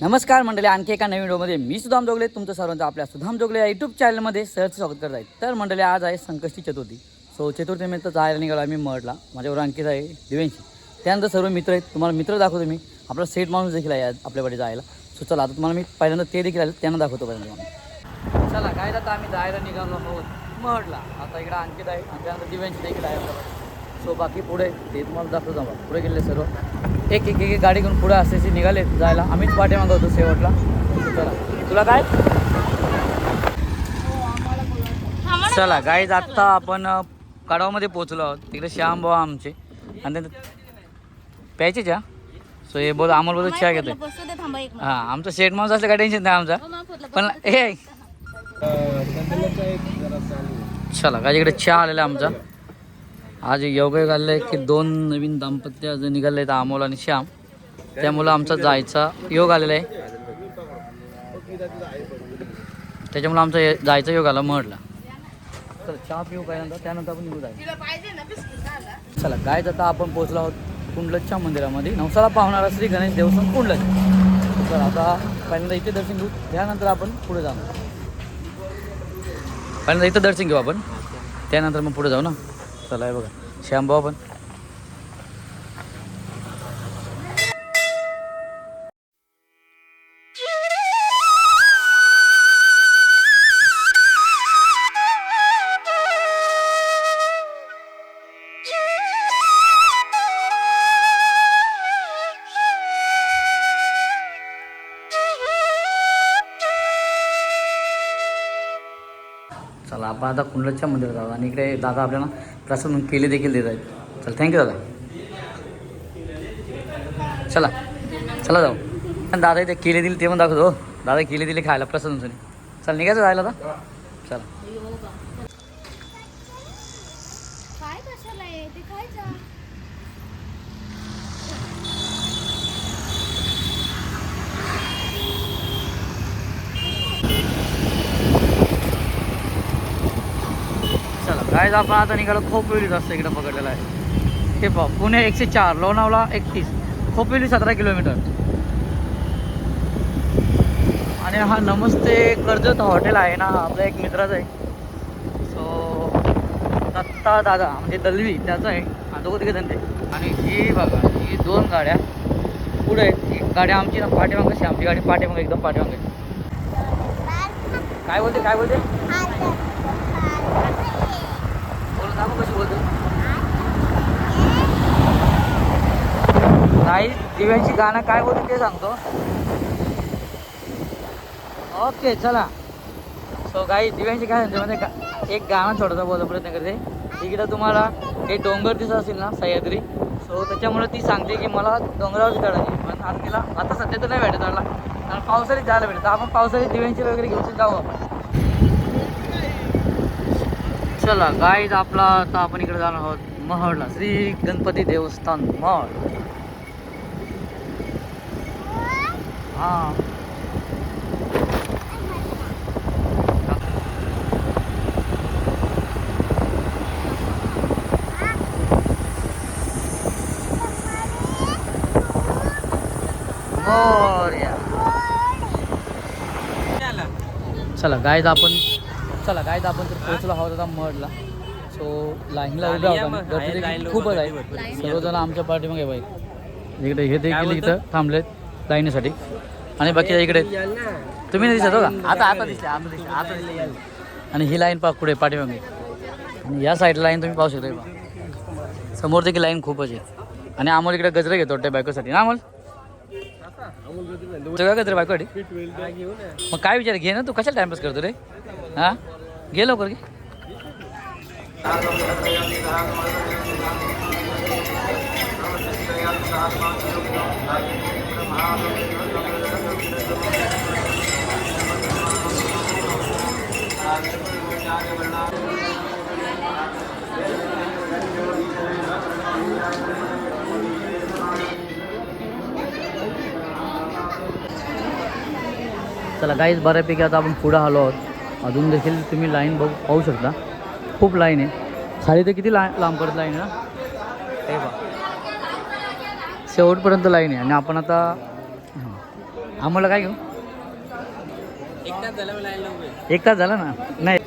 नमस्कार मंडळी, आणखी एका नवीन व्हिडिओमध्ये मी सुधाम जोगले तुमचं सर्वांचं आपल्या सुधाम जोगले या यूट्यूब चॅनलमध्ये सहर्ष स्वागत करत आहे. तर मंडळी, आज आहे संकष्टी चतुर्थी. सो चतुर्थीनिमित्त जायला निघालो आम्ही मठला. माझ्यावर अंकित आहे, दिव्यांशी, त्यानंतर सर्व मित्र आहेत. तुम्हाला मित्र दाखवतो मी. आपला सेट माणूस देखील आहे आपल्याकडे जायला. सो चला, आता तुम्हाला मी पहिल्यांदा ते देखील आले त्यांना दाखवतो पहिल्यांदा. चला काय, आता आम्ही जायला निघालो आहोत मठला. आता इकडे अंकित आहे आणि त्यानंतर दिव्यांशी देखील आहे आपल्याकडे. सो बाकी पुढे ते तुम्हाला दाखवतो. आम्हाला पुढे गेले सर्व एक एक एक गाडी घेऊन पुढे असे निघाले जायला. आम्हीच पाठी मागवतो शेवटला. चला, तुला काय? चला गाईज, आत्ता आपण कडावामध्ये पोहोचलो आहोत. तिकडे श्याम भाऊ आमचे आणि प्यायचे चहा. सो हे बोल, आम्हाला बोलतो चहा घेतोय. हां, आमचा सेट माणूस असलं काय टेन्शन नाही आमचा. पण हे चला काय, इकडे चहा आलेला आमचा. आज योगा घाललं आहे की 2 नवीन दाम्पत्य आज निघाले आहेत, अमोल आणि श्याम. त्यामुळं आमचा जायचा योग आलेला आहे. त्याच्यामुळं आमचा जायचा योग आला म्हटला. चला चहा पिऊ काय, त्यानंतर आपण निघू जायचं. चला काय, आता आपण पोहोचलो आहोत कुंडलच्या मंदिरामध्ये. नवसाला पावणारा श्री गणेश देवस्थान कुंडलच. चला आता पहिल्यांदा इथे दर्शन घेऊ, त्यानंतर आपण पुढे जाणार. पहिल्यांदा इथं दर्शन घेऊ आपण, त्यानंतर मग पुढे जाऊ ना. चला आहे बघा श्यामभाऊ पण. चला आपण आता कुंडलच्या मंदिरात जाऊ आणि इकडे दादा आपल्याला प्रसाद म्हणून केले देखील देत आहेत. चला थँक्यू दादा. चला चला जाऊ. आणि दादा इथे केले दिले ते पण दाखवतो. दादा केले दिले खायला प्रसाद म्हणून. चला निघायचं जायला आता. चला काय, आपण आता निघालो खोपवेली रस्ता इकडे पकडलेला आहे. हे पहा, पुणे 104, लोणावळा 31, खोपवेली 17 किलोमीटर. आणि हा नमस्ते कर्जत हॉटेल आहे ना, आपला एक मित्राचा आहे. सो दत्ता दादा म्हणजे दलवी त्याचा आहे. दोघं तिघे धंदे. आणि ही बघा, ही 2 गाड्या पुढे आहेत. ही गाडी आमची ना पाठीमागं, आमची गाडी पाठीमागं एकदम पाठीमागं. काय बोलते काय बोलते कशी बोलतो नाही. दिव्यांची गाणं काय बोलते ते सांगतो. ओके चला. सो काही दिव्यांची काय सांगते म्हणजे एक गाणं छोटासा बोलायचा प्रयत्न करते. इकडं तुम्हाला काही डोंगर दिसत असेल ना, सह्याद्री. सो त्याच्यामुळे ती सांगते की मला डोंगरावर चढायची. पण आज तिला आता सध्या तर नाही भेटत मला, कारण पावसाळ्यात जायला भेटत. आपण पावसाळ्यात दिव्यांची वगैरे घेऊन जाऊ आपण. चला गाईज, आपला आता आपण इकडे जाणार आहोत महडला, श्री गणपती देवस्थान महड. हां चला गाईज आपण तर पोहोचलो आहोत आता महडला. सो लाईनला उभ्या होता, गर्दी देखील खूपच आहे. सर्वजण आमच्या पाठीमागे बाई इकडे हे देखील इथं थांबलेत लाईनीसाठी. आणि बाकी इकडे तुम्ही नाही दिसत हो का, आता दिसले. आणि ही लाईन पाक पुढे पाठीमागे. आणि या साईडला लाईन तुम्ही पाहू शकता बा, समोर देखील लाईन खूपच आहे. आणि आम्हाला इकडे गजरे घेतो त्या बायकोसाठी ना. आम्हाला सगळं गजरे बायकोसाठी. मग काय विचार घे ना, तू कशाला टाइमपास करतो रे. हां घे लवकर घे. चला गाईज, बऱ्यापैकी आता आपण पुढं आलो आहोत. अजून देखील तुम्ही लाईन पाहू शकता, खूप लाईन आहे. खाली तर किती लांब पडत लाईन ना, हे बघा शेवटपर्यंत लाईन आहे. आणि आपण आता आम्हाला काय घेऊ? एक तास झाला मला लाईनला उभे. एक तास झाला ना? नाही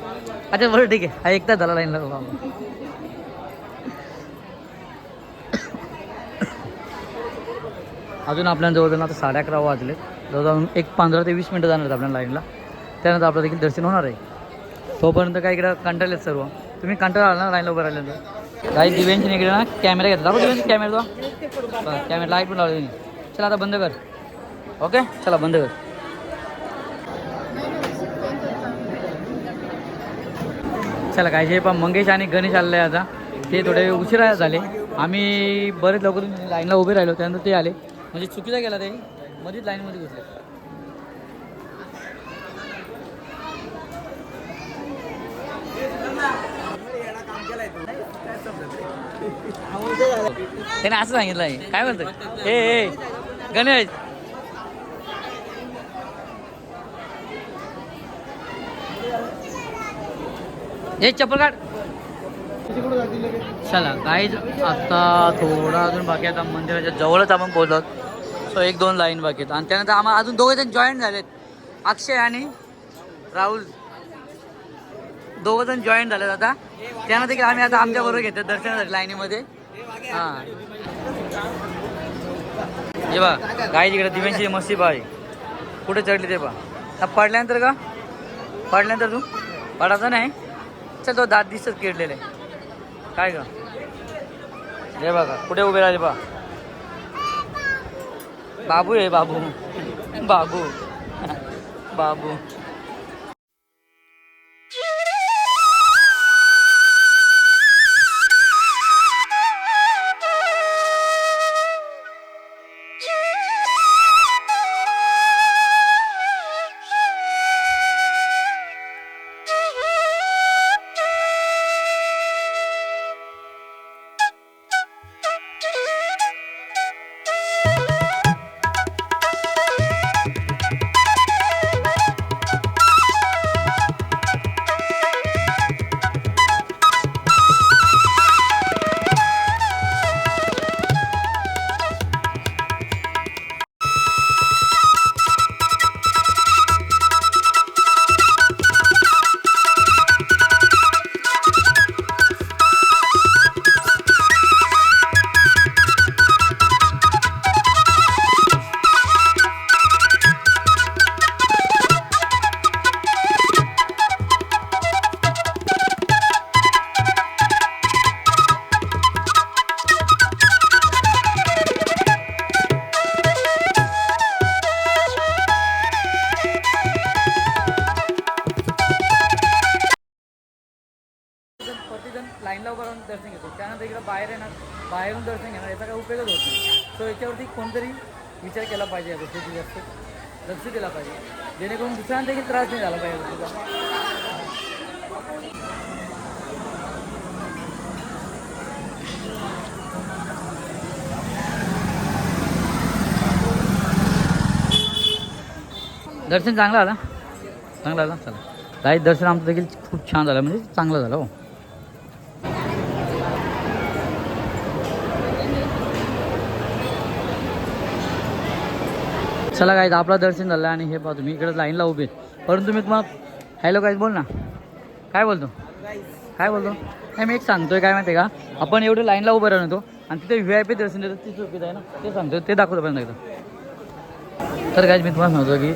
अच्छा बरं ठीक आहे. हा एक तास झाला लाईनला बाबा. अजून आपल्याला जवळजवळ आता 11:30 वाजले. जवळजवळ एक 15 ते 20 मिनटं जाणार आहेत आपल्याला लाईनला. त्यानंतर आपलं देखील दर्शन होणार आहे. तोपर्यंत काय इकडं कंटाळलेत सर्व. तुम्ही कंटाळा आला ना लाईनला उभं राहिल्यानंतर. काही दिव्यांची इकडे ना कॅमेरा घेतला. दाखव दिव्यांची कॅमेरा तो. कॅमेरा लाईट पण लावली. चला आता बंद कर. ओके चला बंद कर. चला काय जे पण मंगेश आणि गणेश आलेले आता ते थोडे उशिरा झाले. आम्ही बरेच लवकर लाईनला उभे राहिलो. त्यानंतर ते आले. म्हणजे चुकीचा गेला ते मध्येच लाईनमध्ये घुसले. त्याने असं सांगितलं आहे. काय म्हणतो ए गणेश हे चप्पल काढ. चला काहीच आता थोडा अजून बाकी. आता मंदिराच्या जवळच आपण पोहोचलो. सो 1-2 लाईन बाकी आहेत. आणि त्यानंतर आम्हाला अजून 2 जण जॉईन झालेत. अक्षय आणि राहुल 2 जण जॉईन झालेत आता. त्यानंतर देखील आम्ही आता आमच्याबरोबर घेतो दर्शनासाठी लाईनीमध्ये. हां हे बा काही तिकडे दिव्यांची मस्ती पाहिजे. कुठे चढली ते पा पडल्यानंतर का पडल्यानंतर तू पडायचं नाही. चल तो दात दिसत किडलेले काय का हे बघा कुठे उभे राहिले बा. बाबू आहे बाबू बाबू बाबू. लाईनला उभं राहून दर्शन घेतो. त्यानंतर इकडं बाहेर येणार बाहेरून दर्शन घेणार. याचा काही उपयोगच होत नाही. सो याच्यावरती कोणतरी विचार केला पाहिजे. या गोष्टीची जास्त लक्ष दिला पाहिजे जेणेकरून दुसऱ्यांना देखील त्रास नाही झाला पाहिजे गोष्टीचा. दर्शन चांगलं आला चांगलं आला. चला काही दर्शन आमचं देखील खूप छान झालं. म्हणजे चांगलं झालं. हो चला काय आपलं दर्शन झालं. आणि हे पाहतो मी इकडे लाईनला उभे आहेत. परंतु मी तुम्हाला हॅलो काहीच बोल ना. काय बोलतो काय बोलतो नाही मी एक सांगतोय काय माहिती आहे का. आपण एवढं लाईनला उभं राहतो आणि तिथे VIP दर्शन देतात. ती चुकीचं आहे ना. ते सांगतो ते दाखवतो पर्यंत एकदा. तर काय मी तुम्हाला सांगतो की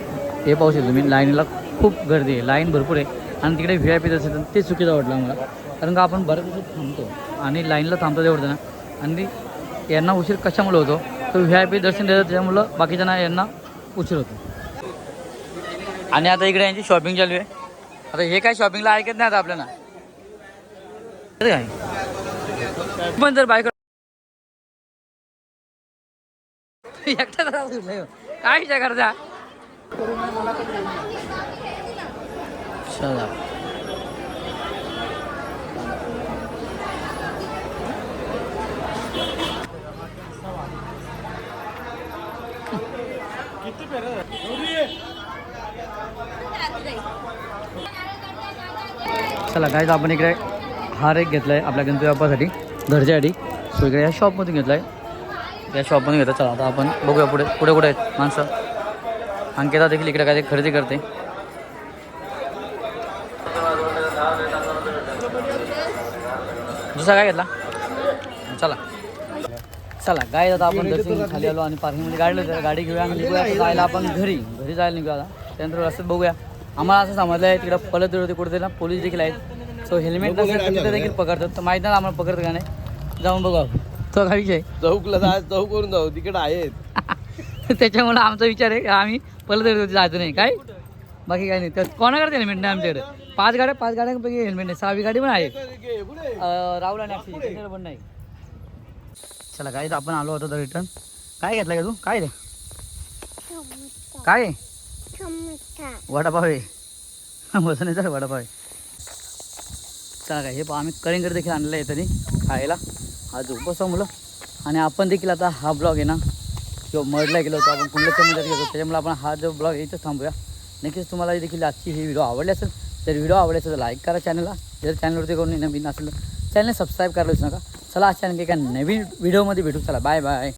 हे पाहू शकतो तुम्ही लाईनला खूप गर्दी आहे. लाईन भरपूर आहे आणि तिकडे VIP दर्शन ते चुकीचं वाटलं आम्हाला. कारण का आपण बऱ्याच दिवसात थांबतो आणि लाईनला थांबतो तेवढं ना. आणि यांना उशीर कशामुळे होतो तो VIP दर्शन देतात त्याच्यामुळं बाकीच्यांना यांना उशीर होतो. आणि आता इकडे यांची शॉपिंग चालू आहे. आता हे काय शॉपिंगला ऐकत नाही आता आपल्याला. काय पण जर बाईक एकटा काय विचार करता. चला चला काय आपण इकडे हार एक घेतला आहे आपल्या गणपती बाप्पासाठी घरच्यासाठी. सो इकडे या शॉपमधून घेतला आहे. या शॉपमधून घेतला. चला आता आपण बघूया पुढे पुढे कुठे आहेत माणसं. अंकिता देखील इकडे काय खरेदी करते. दुसरा काय घेतला? चला चला गाय आता आपण दर्शन खाली आलो आणि पार्किंगमध्ये गाडी घेऊया आणि निघूया आता जायला आपण घरी जायला निघूया आता. त्यानंतर रस्त्यात बघूया. आम्हाला असं समजलं आहे तिकडं पलत होते कुठे ना पोलीस देखील आहेत. सो हेल्मेट नसेल तिथे देखील पकडतात. तर माहीत नाही आम्हाला पकडतं का नाही, जाऊन बघू आपण. तो काय विषय चौकला चौकवरून जाऊ तिकडे आहेत. त्याच्यामुळे आमचा विचार आहे आम्ही पलत जायचं नाही काय, बाकी काय नाही. तर कोणाकडे हेल्मेट नाही आमच्याकडे. 5 गाड्यांपैकी हेल्मेट नाही. 6वी गाडी पण आहे राहुल आणि अक्षय त्यांच्याकडे पण नाही. चला गाईत आपण आलो होतो तर रिटर्न. काय घेतलं का तू? काय रे काय आहे? वडापाव आहे. बसून आहे वडापाव आहे. चला काय हे आम्ही कलिंगड देखील आणलेलं आहे तरी खायला. आज उपवास मुलं आणि आपण देखील आता हा ब्लॉग आहे ना किंवा मडला गेलो होतो आपण कुंडल्याच्या मध्ये गेलो. त्याच्यामुळे आपण हा जो ब्लॉग आहे इथंच थांबूया. नक्कीच तुम्हाला देखील आजची ही व्हिडिओ आवडली असेल. जर व्हिडिओ आवडली असेल तर लाईक करा चॅनलला. जर चॅनलवरती कोणी नवीन असेल तर चॅनल सबस्क्राईब करायला विसरू नका. चला आज चॅनल एका नवीन व्हिडिओमध्ये भेटू. चला बाय बाय.